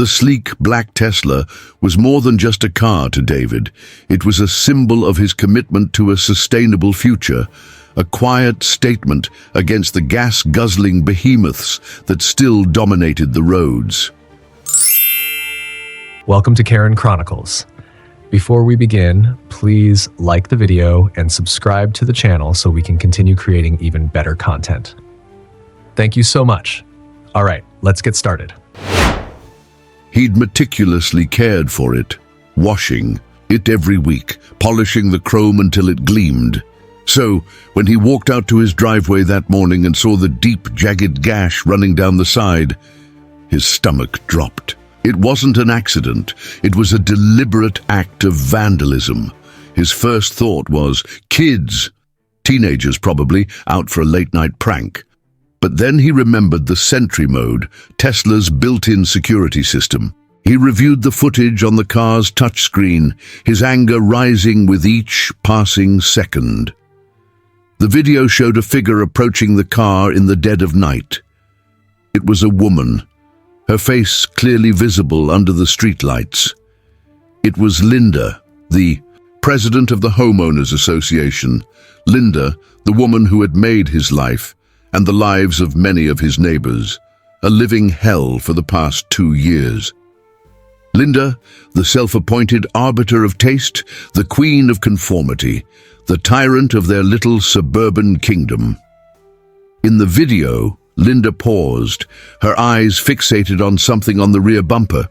The sleek black Tesla was more than just a car to David. It was a symbol of his commitment to a sustainable future, a quiet statement against the gas-guzzling behemoths that still dominated the roads. Welcome to Karen Chronicles. Before we begin, please like the video and subscribe to the channel so we can continue creating even better content. Thank you so much. All right, let's get started. He'd meticulously cared for it, washing it every week, polishing the chrome until it gleamed. So, when he walked out to his driveway that morning and saw the deep, jagged gash running down the side, his stomach dropped. It wasn't an accident. It was a deliberate act of vandalism. His first thought was, kids, teenagers probably, out for a late-night prank. But then he remembered the Sentry mode, Tesla's built-in security system. He reviewed the footage on the car's touchscreen, his anger rising with each passing second. The video showed a figure approaching the car in the dead of night. It was a woman, her face clearly visible under the streetlights. It was Linda, the president of the Homeowners Association. Linda, the woman who had made his life and the lives of many of his neighbors, a living hell for the past 2 years. Linda, the self-appointed arbiter of taste, the queen of conformity, the tyrant of their little suburban kingdom. In the video, Linda paused, her eyes fixated on something on the rear bumper.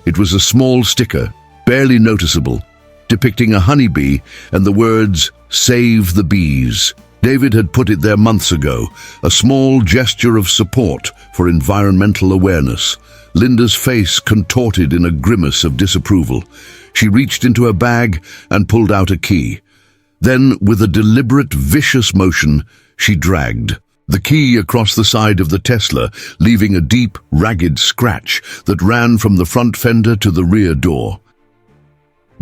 It was a small sticker, barely noticeable, depicting a honeybee and the words, "Save the bees." David had put it there months ago, a small gesture of support for environmental awareness. Linda's face contorted in a grimace of disapproval. She reached into her bag and pulled out a key. Then, with a deliberate, vicious motion, she dragged the key across the side of the Tesla, leaving a deep, ragged scratch that ran from the front fender to the rear door.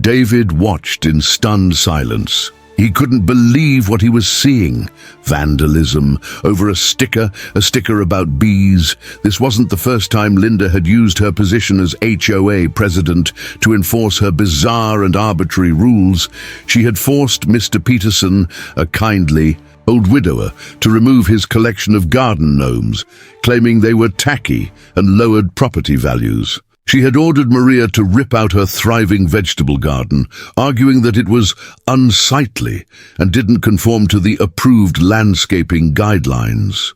David watched in stunned silence. He couldn't believe what he was seeing. Vandalism over a sticker about bees. This wasn't the first time Linda had used her position as HOA president to enforce her bizarre and arbitrary rules. She had forced Mr. Peterson, a kindly old widower, to remove his collection of garden gnomes, claiming they were tacky and lowered property values. She had ordered Maria to rip out her thriving vegetable garden, arguing that it was unsightly and didn't conform to the approved landscaping guidelines.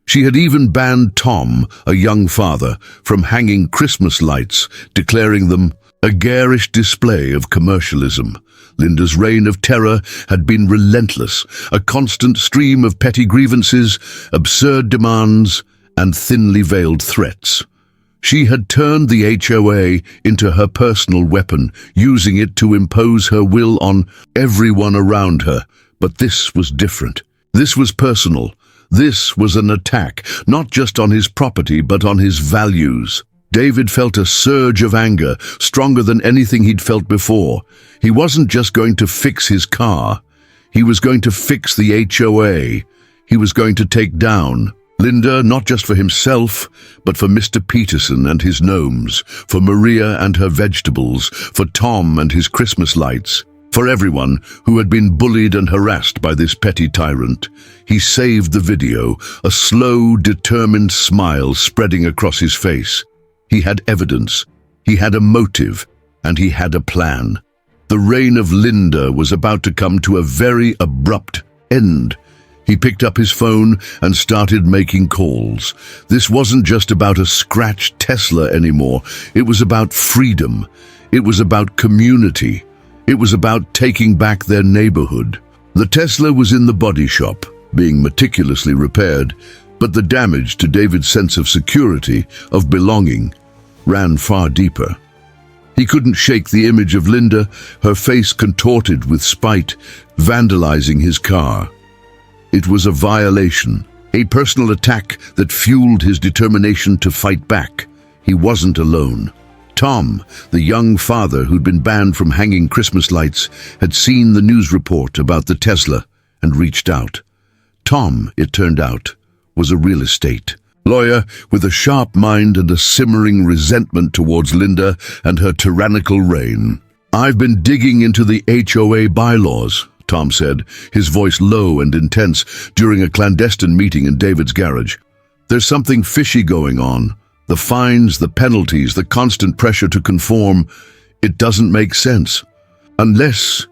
She had even banned Tom, a young father, from hanging Christmas lights, declaring them a garish display of commercialism. Linda's reign of terror had been relentless, a constant stream of petty grievances, absurd demands, and thinly veiled threats. She had turned the HOA into her personal weapon, using it to impose her will on everyone around her. But this was different. This was personal. This was an attack, not just on his property, but on his values. David felt a surge of anger, stronger than anything he'd felt before. He wasn't just going to fix his car. He was going to fix the HOA. He was going to take down Linda, not just for himself, but for Mr. Peterson and his gnomes, for Maria and her vegetables, for Tom and his Christmas lights, for everyone who had been bullied and harassed by this petty tyrant. He saved the video, a slow, determined smile spreading across his face. He had evidence, he had a motive, and he had a plan. The reign of Linda was about to come to a very abrupt end. He picked up his phone and started making calls. This wasn't just about a scratched Tesla anymore. It was about freedom. It was about community. It was about taking back their neighborhood. The Tesla was in the body shop, being meticulously repaired, but the damage to David's sense of security, of belonging, ran far deeper. He couldn't shake the image of Linda, her face contorted with spite, vandalizing his car. It was a violation, a personal attack that fueled his determination to fight back. He wasn't alone. Tom, the young father who'd been banned from hanging Christmas lights, had seen the news report about the Tesla and reached out. Tom, it turned out, was a real estate lawyer with a sharp mind and a simmering resentment towards Linda and her tyrannical reign. "I've been digging into the HOA bylaws," Tom said, his voice low and intense during a clandestine meeting in David's garage. "There's something fishy going on. The fines, the penalties, the constant pressure to conform. It doesn't make sense. Unless,"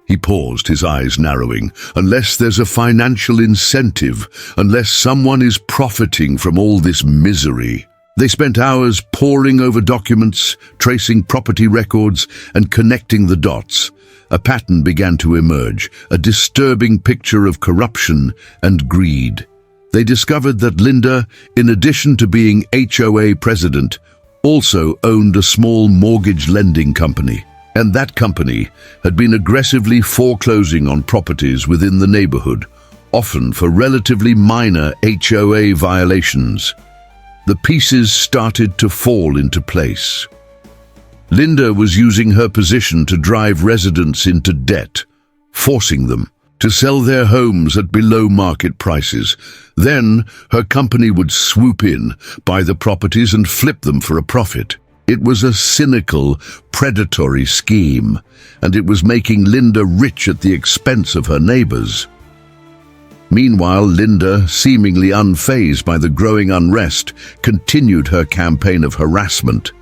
he paused, his eyes narrowing, "unless there's a financial incentive, unless someone is profiting from all this misery." They spent hours poring over documents, tracing property records, and connecting the dots. A pattern began to emerge, a disturbing picture of corruption and greed. They discovered that Linda, in addition to being HOA president, also owned a small mortgage lending company. And that company had been aggressively foreclosing on properties within the neighborhood, often for relatively minor HOA violations. The pieces started to fall into place. Linda was using her position to drive residents into debt, forcing them to sell their homes at below market prices. Then her company would swoop in, buy the properties and flip them for a profit. It was a cynical, predatory scheme, and it was making Linda rich at the expense of her neighbors. Meanwhile, Linda, seemingly unfazed by the growing unrest, continued her campaign of harassment.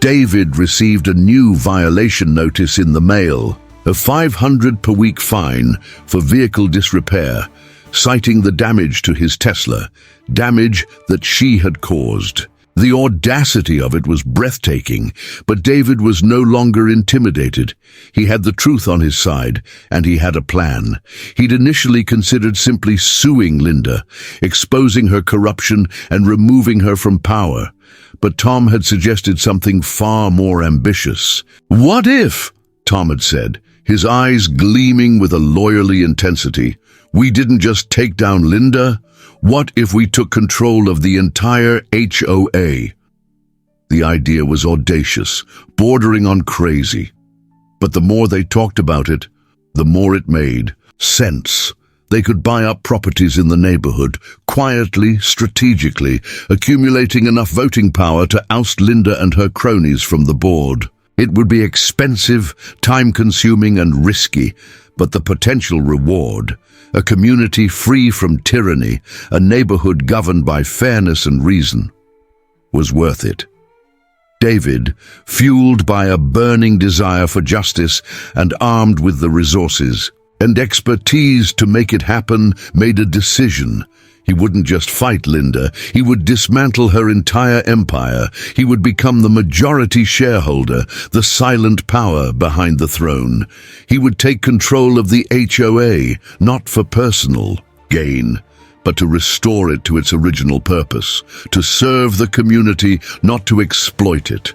David received a new violation notice in the mail, a $500 per week fine for vehicle disrepair, citing the damage to his Tesla, damage that she had caused. The audacity of it was breathtaking, but David was no longer intimidated. He had the truth on his side, and he had a plan. He'd initially considered simply suing Linda, exposing her corruption and removing her from power. But Tom had suggested something far more ambitious. "What if," Tom had said, his eyes gleaming with a lawyerly intensity, "we didn't just take down Linda? What if we took control of the entire HOA?" The idea was audacious, bordering on crazy. But the more they talked about it, the more it made sense. They could buy up properties in the neighborhood, quietly, strategically, accumulating enough voting power to oust Linda and her cronies from the board. It would be expensive, time-consuming, and risky, but the potential reward, a community free from tyranny, a neighborhood governed by fairness and reason, was worth it. David, fueled by a burning desire for justice and armed with the resources and expertise to make it happen, made a decision. He wouldn't just fight Linda, he would dismantle her entire empire. He would become the majority shareholder, the silent power behind the throne. He would take control of the HOA, not for personal gain, but to restore it to its original purpose, to serve the community, not to exploit it.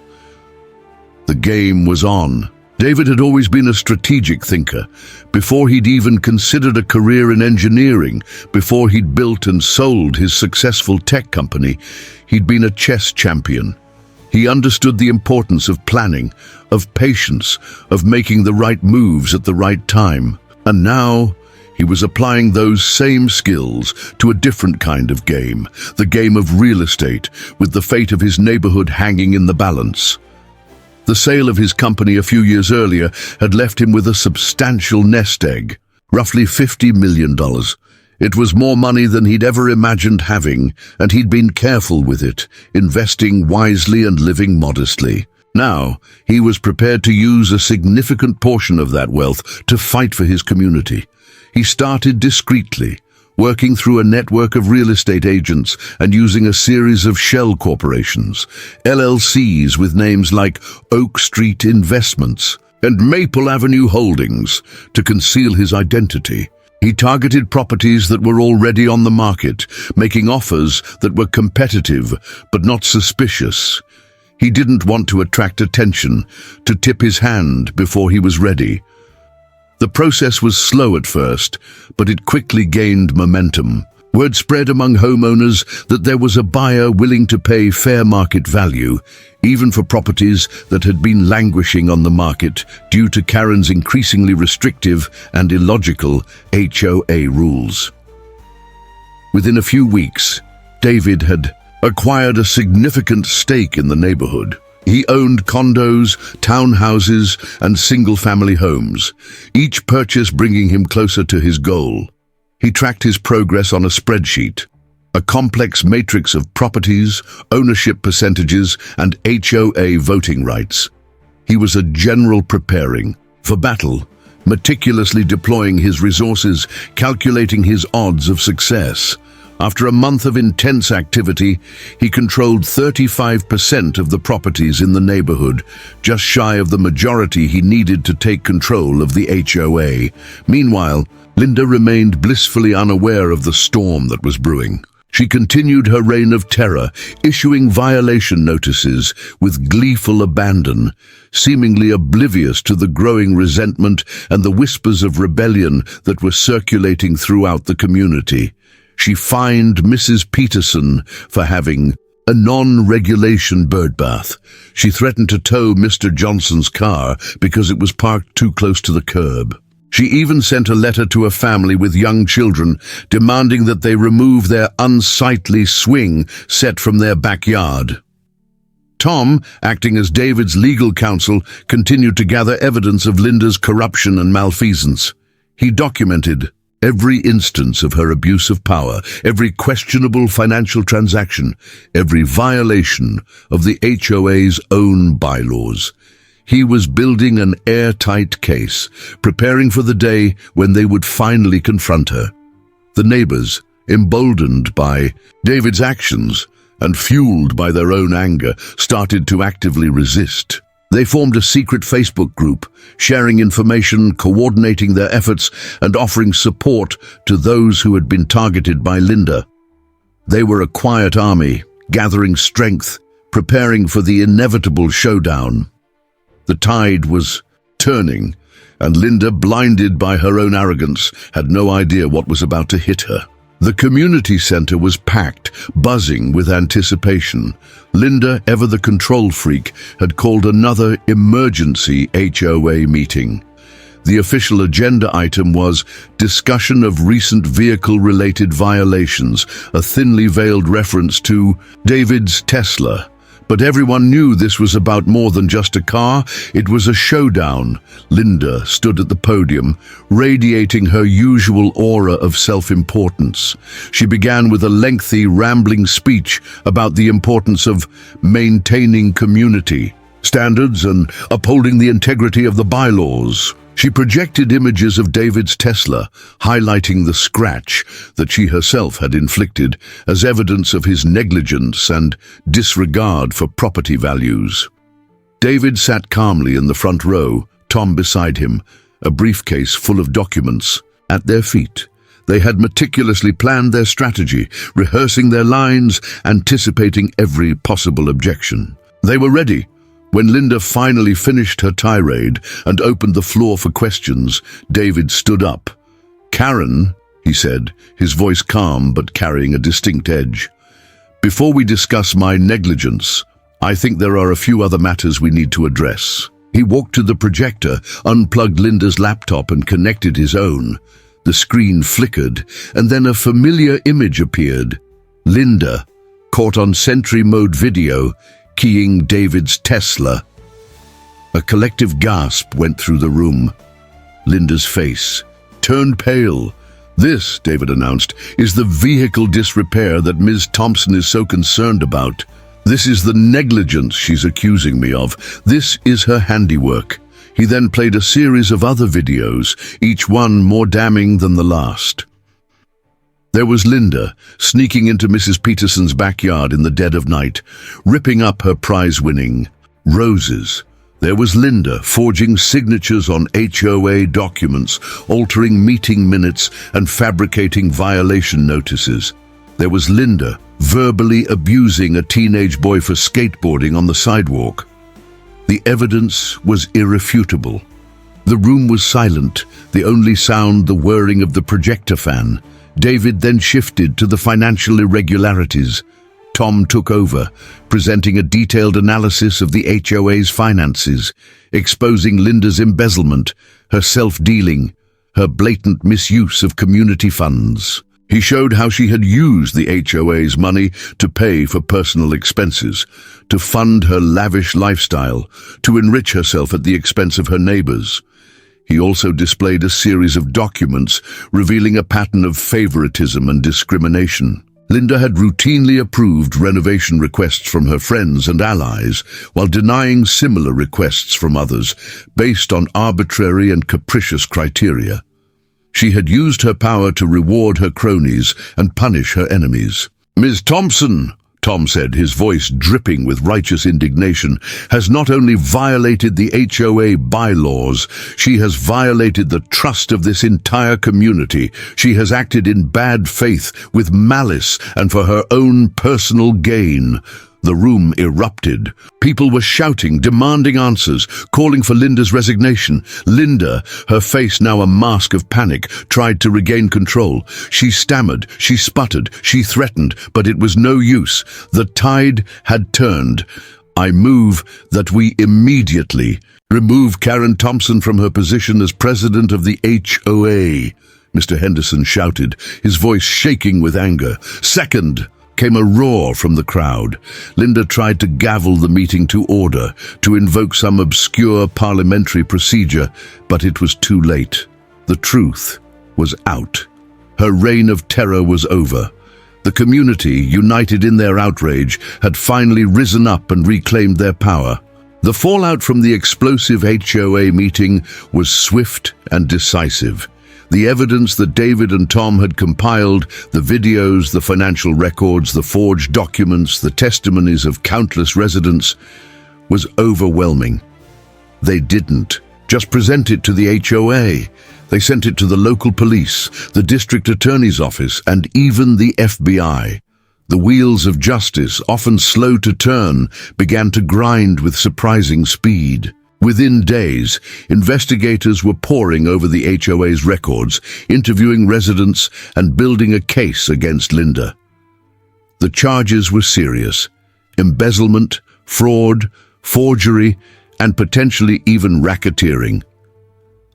The game was on. David had always been a strategic thinker. Before he'd even considered a career in engineering, before he'd built and sold his successful tech company, he'd been a chess champion. He understood the importance of planning, of patience, of making the right moves at the right time. And now, he was applying those same skills to a different kind of game, the game of real estate, with the fate of his neighborhood hanging in the balance. The sale of his company a few years earlier had left him with a substantial nest egg, roughly $50 million. It was more money than he'd ever imagined having, and he'd been careful with it, investing wisely and living modestly. Now, he was prepared to use a significant portion of that wealth to fight for his community. He started discreetly, working through a network of real estate agents and using a series of shell corporations, LLCs with names like Oak Street Investments and Maple Avenue Holdings, to conceal his identity. He targeted properties that were already on the market, making offers that were competitive but not suspicious. He didn't want to attract attention, to tip his hand before he was ready. The process was slow at first, but it quickly gained momentum. Word spread among homeowners that there was a buyer willing to pay fair market value, even for properties that had been languishing on the market due to Karen's increasingly restrictive and illogical HOA rules. Within a few weeks, David had acquired a significant stake in the neighborhood. He owned condos, townhouses, and single-family homes, each purchase bringing him closer to his goal. He tracked his progress on a spreadsheet, a complex matrix of properties, ownership percentages, and HOA voting rights. He was a general preparing for battle, meticulously deploying his resources, calculating his odds of success. After a month of intense activity, he controlled 35% of the properties in the neighborhood, just shy of the majority he needed to take control of the HOA. Meanwhile, Linda remained blissfully unaware of the storm that was brewing. She continued her reign of terror, issuing violation notices with gleeful abandon, seemingly oblivious to the growing resentment and the whispers of rebellion that were circulating throughout the community. She fined Mrs. Peterson for having a non-regulation birdbath. She threatened to tow Mr. Johnson's car because it was parked too close to the curb. She even sent a letter to a family with young children demanding that they remove their unsightly swing set from their backyard. Tom, acting as David's legal counsel, continued to gather evidence of Linda's corruption and malfeasance. He documented every instance of her abuse of power, every questionable financial transaction, every violation of the HOA's own bylaws. He was building an airtight case, preparing for the day when they would finally confront her. The neighbors, emboldened by David's actions and fueled by their own anger, started to actively resist. They formed a secret Facebook group, sharing information, coordinating their efforts, and offering support to those who had been targeted by Linda. They were a quiet army, gathering strength, preparing for the inevitable showdown. The tide was turning, and Linda, blinded by her own arrogance, had no idea what was about to hit her. The community center was packed, buzzing with anticipation. Linda, ever the control freak, had called another emergency HOA meeting. The official agenda item was discussion of recent vehicle-related violations, a thinly veiled reference to David's Tesla. But everyone knew this was about more than just a car. It was a showdown. Linda stood at the podium, radiating her usual aura of self-importance. She began with a lengthy, rambling speech about the importance of maintaining community standards and upholding the integrity of the bylaws. She projected images of David's Tesla, highlighting the scratch that she herself had inflicted as evidence of his negligence and disregard for property values. David sat calmly in the front row, Tom beside him, a briefcase full of documents at their feet. They had meticulously planned their strategy, rehearsing their lines, anticipating every possible objection. They were ready. When Linda finally finished her tirade and opened the floor for questions, David stood up. "Karen," he said, his voice calm but carrying a distinct edge, "before we discuss my negligence, I think there are a few other matters we need to address." He walked to the projector, unplugged Linda's laptop and connected his own. The screen flickered, and then a familiar image appeared. Linda, caught on Sentry Mode video, keying David's Tesla. A collective gasp went through the room. Linda's face turned pale. "This," David announced, "is the vehicle disrepair that Ms. Thompson is so concerned about. This is the negligence she's accusing me of. This is her handiwork." He then played a series of other videos, each one more damning than the last. There was Linda, sneaking into Mrs. Peterson's backyard in the dead of night, ripping up her prize-winning roses. There was Linda, forging signatures on HOA documents, altering meeting minutes, and fabricating violation notices. There was Linda, verbally abusing a teenage boy for skateboarding on the sidewalk. The evidence was irrefutable. The room was silent, the only sound the whirring of the projector fan. David then shifted to the financial irregularities. Tom took over, presenting a detailed analysis of the HOA's finances, exposing Linda's embezzlement, her self-dealing, her blatant misuse of community funds. He showed how she had used the HOA's money to pay for personal expenses, to fund her lavish lifestyle, to enrich herself at the expense of her neighbors. He also displayed a series of documents revealing a pattern of favoritism and discrimination. Linda had routinely approved renovation requests from her friends and allies, while denying similar requests from others based on arbitrary and capricious criteria. She had used her power to reward her cronies and punish her enemies. "Ms. Thompson," Tom said, his voice dripping with righteous indignation, "has not only violated the HOA bylaws, she has violated the trust of this entire community. She has acted in bad faith, with malice, and for her own personal gain." The room erupted. People were shouting, demanding answers, calling for Linda's resignation. Linda, her face now a mask of panic, tried to regain control. She stammered, she sputtered, she threatened, but it was no use. The tide had turned. "I move that we immediately remove Karen Thompson from her position as president of the HOA," Mr. Henderson shouted, his voice shaking with anger. "Second," came a roar from the crowd. Linda tried to gavel the meeting to order, to invoke some obscure parliamentary procedure, but it was too late. The truth was out. Her reign of terror was over. The community, united in their outrage, had finally risen up and reclaimed their power. The fallout from the explosive HOA meeting was swift and decisive. The evidence that David and Tom had compiled, the videos, the financial records, the forged documents, the testimonies of countless residents, was overwhelming. They didn't just present it to the HOA. They sent it to the local police, the district attorney's office, and even the FBI. The wheels of justice, often slow to turn, began to grind with surprising speed. Within days, investigators were poring over the HOA's records, interviewing residents and building a case against Linda. The charges were serious: embezzlement, fraud, forgery, and potentially even racketeering.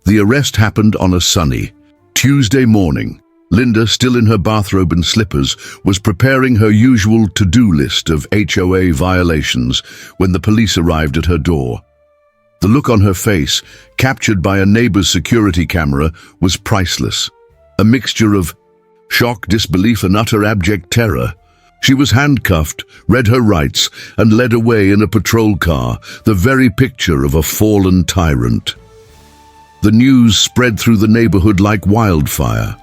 The arrest happened on a sunny Tuesday morning. Linda, still in her bathrobe and slippers, was preparing her usual to-do list of HOA violations when the police arrived at her door. The look on her face, captured by a neighbor's security camera, was priceless. A mixture of shock, disbelief, and utter abject terror. She was handcuffed, read her rights, and led away in a patrol car, the very picture of a fallen tyrant. The news spread through the neighborhood like wildfire.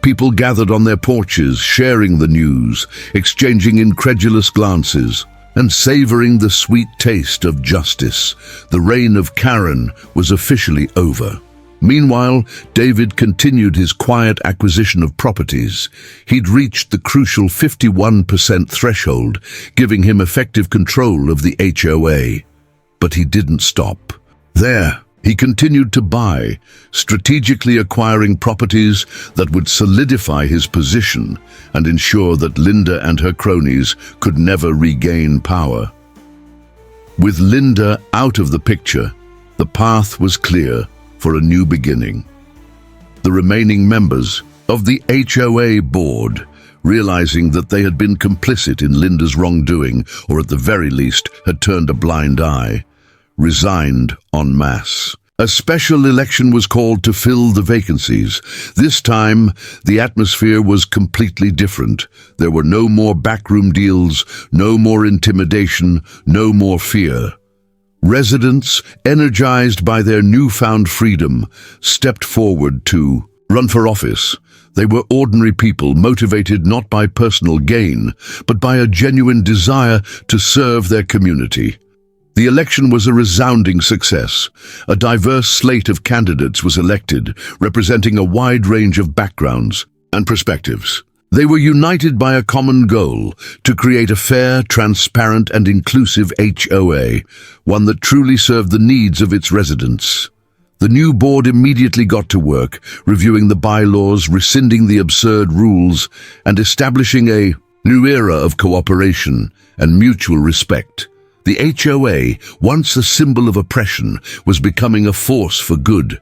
People gathered on their porches, sharing the news, exchanging incredulous glances, and savoring the sweet taste of justice. The reign of Karen was officially over. Meanwhile, David continued his quiet acquisition of properties. He'd reached the crucial 51% threshold, giving him effective control of the HOA. But he didn't stop there. He continued to buy, strategically acquiring properties that would solidify his position and ensure that Linda and her cronies could never regain power. With Linda out of the picture, the path was clear for a new beginning. The remaining members of the HOA board, realizing that they had been complicit in Linda's wrongdoing, or at the very least had turned a blind eye, resigned en masse. A special election was called to fill the vacancies. This time, the atmosphere was completely different. There were no more backroom deals, no more intimidation, no more fear. Residents, energized by their newfound freedom, stepped forward to run for office. They were ordinary people, motivated not by personal gain, but by a genuine desire to serve their community. The election was a resounding success. A diverse slate of candidates was elected, representing a wide range of backgrounds and perspectives. They were united by a common goal: to create a fair, transparent, and inclusive HOA, one that truly served the needs of its residents. The new board immediately got to work, reviewing the bylaws, rescinding the absurd rules, and establishing a new era of cooperation and mutual respect. The HOA, once a symbol of oppression, was becoming a force for good.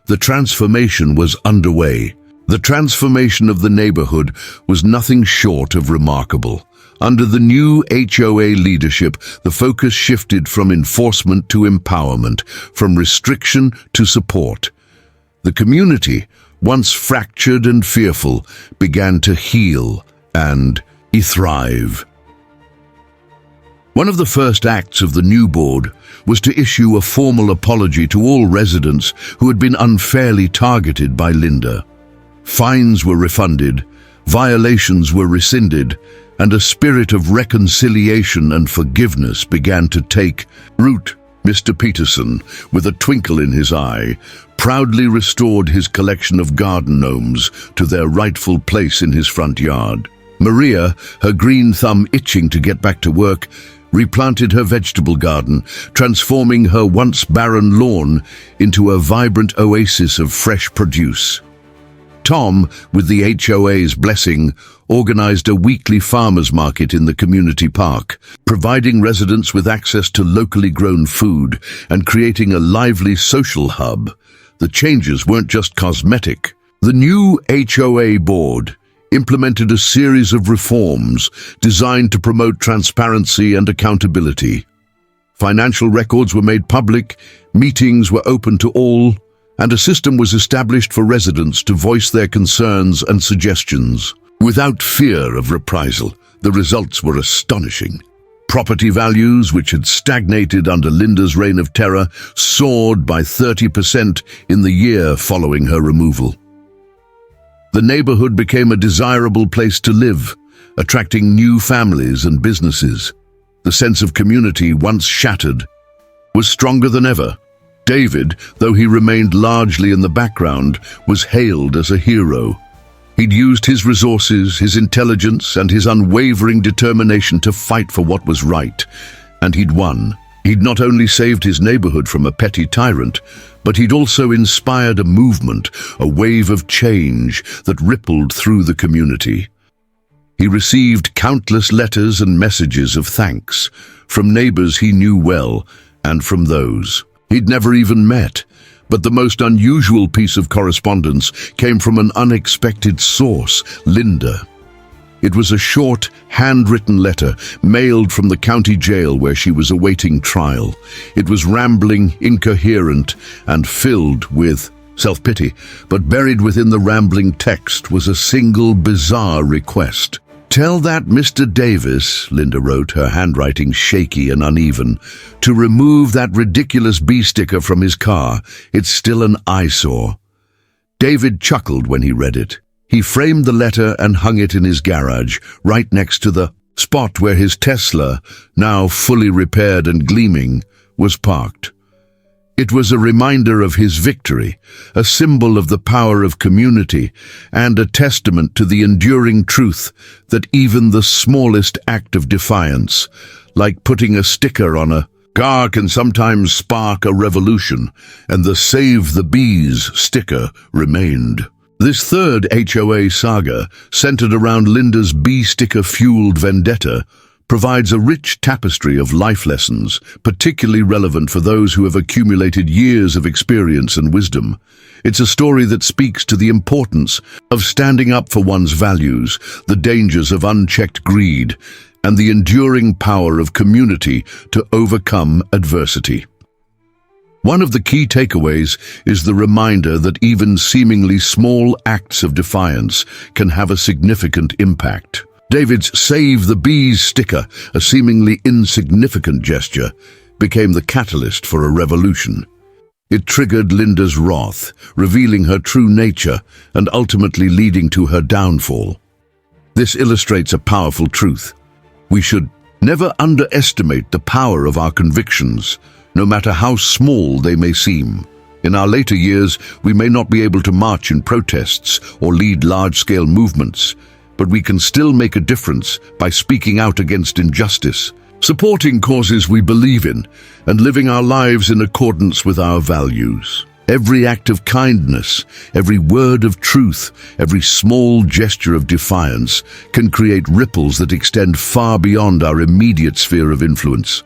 The transformation was underway. The transformation of the neighborhood was nothing short of remarkable. Under the new HOA leadership, the focus shifted from enforcement to empowerment, from restriction to support. The community, once fractured and fearful, began to heal and thrive. One of the first acts of the new board was to issue a formal apology to all residents who had been unfairly targeted by Linda. Fines were refunded, violations were rescinded, and a spirit of reconciliation and forgiveness began to take root. Mr. Peterson, with a twinkle in his eye, proudly restored his collection of garden gnomes to their rightful place in his front yard. Maria, her green thumb itching to get back to work, replanted her vegetable garden, transforming her once barren lawn into a vibrant oasis of fresh produce. Tom, with the HOA's blessing, organized a weekly farmers market in the community park, providing residents with access to locally grown food and creating a lively social hub. The changes weren't just cosmetic. The new HOA board implemented a series of reforms designed to promote transparency and accountability. Financial records were made public, meetings were open to all, and a system was established for residents to voice their concerns and suggestions. Without fear of reprisal, the results were astonishing. Property values, which had stagnated under Linda's reign of terror, soared by 30% in the year following her removal. The neighborhood became a desirable place to live, attracting new families and businesses. The sense of community, once shattered, was stronger than ever. David, though he remained largely in the background, was hailed as a hero. He'd used his resources, his intelligence, and his unwavering determination to fight for what was right, and he'd won. He'd not only saved his neighborhood from a petty tyrant, but he'd also inspired a movement, a wave of change that rippled through the community. He received countless letters and messages of thanks from neighbors he knew well and from those he'd never even met. But the most unusual piece of correspondence came from an unexpected source, Linda. It was a short, handwritten letter mailed from the county jail where she was awaiting trial. It was rambling, incoherent, and filled with self-pity, but buried within the rambling text was a single bizarre request. "Tell that Mr. Davis," Linda wrote, her handwriting shaky and uneven, "to remove that ridiculous bee sticker from his car. It's still an eyesore." David chuckled when he read it. He framed the letter and hung it in his garage, right next to the spot where his Tesla, now fully repaired and gleaming, was parked. It was a reminder of his victory, a symbol of the power of community, and a testament to the enduring truth that even the smallest act of defiance, like putting a sticker on a car, can sometimes spark a revolution, and the Save the Bees sticker remained. This third HOA saga, centered around Linda's bee sticker-fueled vendetta, provides a rich tapestry of life lessons, particularly relevant for those who have accumulated years of experience and wisdom. It's a story that speaks to the importance of standing up for one's values, the dangers of unchecked greed, and the enduring power of community to overcome adversity. One of the key takeaways is the reminder that even seemingly small acts of defiance can have a significant impact. David's Save the Bees sticker, a seemingly insignificant gesture, became the catalyst for a revolution. It triggered Linda's wrath, revealing her true nature and ultimately leading to her downfall. This illustrates a powerful truth. We should never underestimate the power of our convictions, no matter how small they may seem. In our later years, we may not be able to march in protests or lead large-scale movements, but we can still make a difference by speaking out against injustice, supporting causes we believe in, and living our lives in accordance with our values. Every act of kindness, every word of truth, every small gesture of defiance can create ripples that extend far beyond our immediate sphere of influence.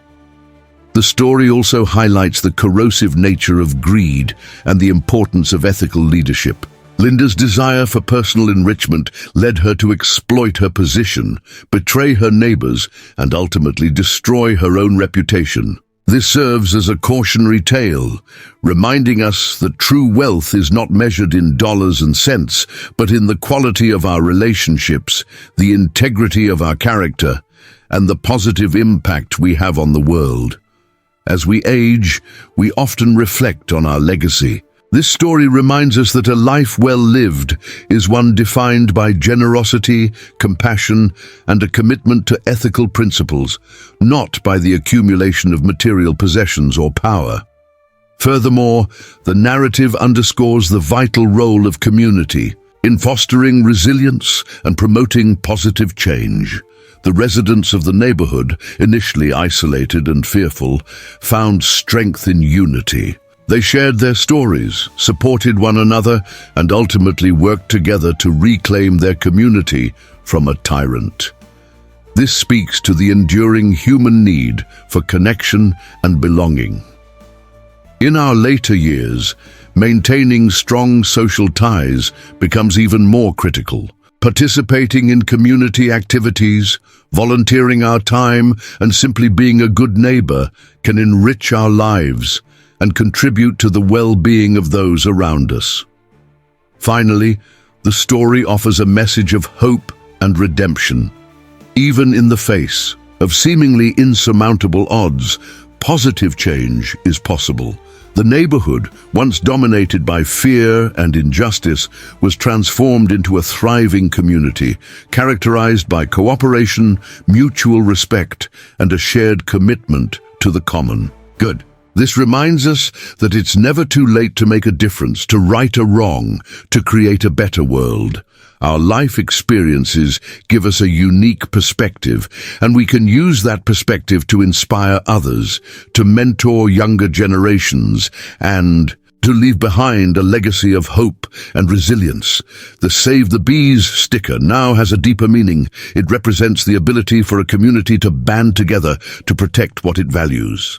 The story also highlights the corrosive nature of greed and the importance of ethical leadership. Linda's desire for personal enrichment led her to exploit her position, betray her neighbors, and ultimately destroy her own reputation. This serves as a cautionary tale, reminding us that true wealth is not measured in dollars and cents, but in the quality of our relationships, the integrity of our character, and the positive impact we have on the world. As we age, we often reflect on our legacy. This story reminds us that a life well lived is one defined by generosity, compassion, and a commitment to ethical principles, not by the accumulation of material possessions or power. Furthermore, the narrative underscores the vital role of community in fostering resilience and promoting positive change. The residents of the neighborhood, initially isolated and fearful, found strength in unity. They shared their stories, supported one another, and ultimately worked together to reclaim their community from a tyrant. This speaks to the enduring human need for connection and belonging. In our later years, maintaining strong social ties becomes even more critical. Participating in community activities, volunteering our time, and simply being a good neighbor can enrich our lives and contribute to the well-being of those around us. Finally, the story offers a message of hope and redemption. Even in the face of seemingly insurmountable odds, positive change is possible. The neighborhood, once dominated by fear and injustice, was transformed into a thriving community, characterized by cooperation, mutual respect, and a shared commitment to the common good. This reminds us that it's never too late to make a difference, to right a wrong, to create a better world. Our life experiences give us a unique perspective, and we can use that perspective to inspire others, to mentor younger generations, and to leave behind a legacy of hope and resilience. The Save the Bees sticker now has a deeper meaning. It represents the ability for a community to band together to protect what it values.